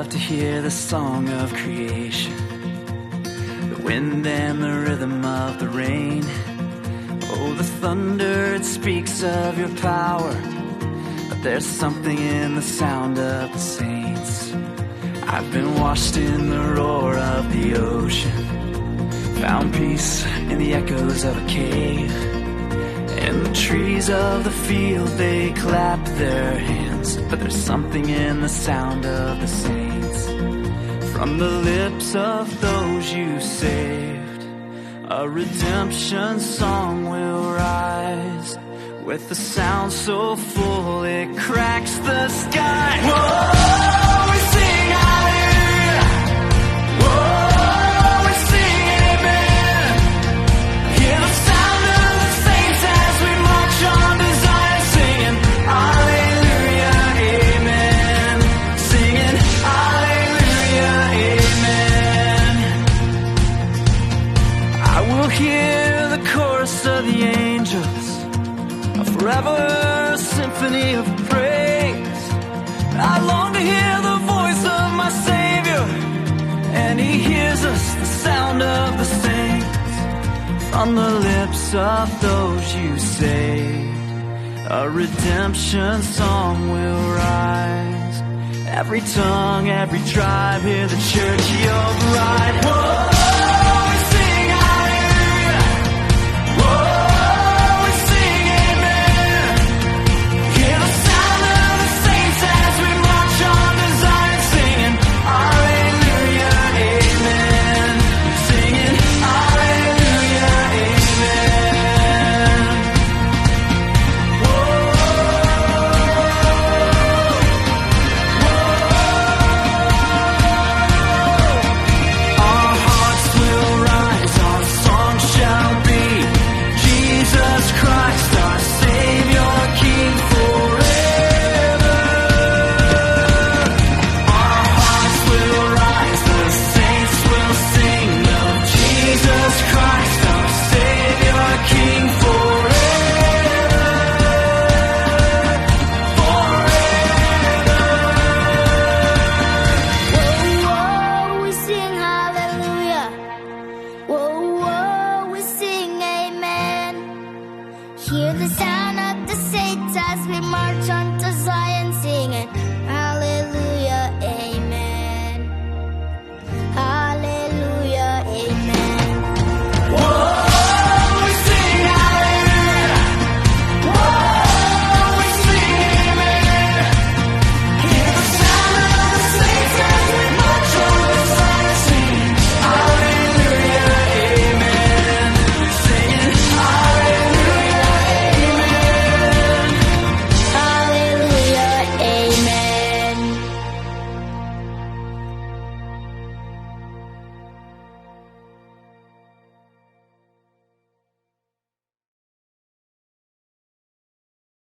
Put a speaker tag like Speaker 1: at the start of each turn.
Speaker 1: to hear the song of creation, the wind and the rhythm of the rain. Oh, the thunder, it speaks of your power, but there's something in the sound of the saints. I've been washed in the roar of the ocean, found peace in the echoes of a cave. And the trees of the field, they clap their hands, but there's something in the sound of the saints. From the lips of those you saved, a redemption song will rise, with a sound so full it cracks the sky. Whoa, we sing hallelujah. Whoa, we sing amen. Hear the sound of the saints as we march on to Zion, singing hallelujah, amen. Singing hallelujah, amen. I will hear the chorus of the angels, a forever symphony of praise. I long to hear the voice of my Savior, and He hears us, the sound of the saints. From the lips of those you saved, a redemption song will rise. Every tongue, every tribe, hear the church, your bride. Whoa, we sing hallelujah. Whoa, we sing amen. Hear the sound of the saints as we march on to Zion, singing hallelujah, amen. Singing hallelujah, amen. Whoa, our hearts will rise, our song shall be Jesus Christ, our Savior, King forever. Our hearts will rise, the saints will sing of Jesus Christ, our Savior, King forever. Forever.
Speaker 2: Whoa, whoa, we sing hallelujah. Whoa, whoa, we sing amen. Hear the sound of the saints as we march on to Zion.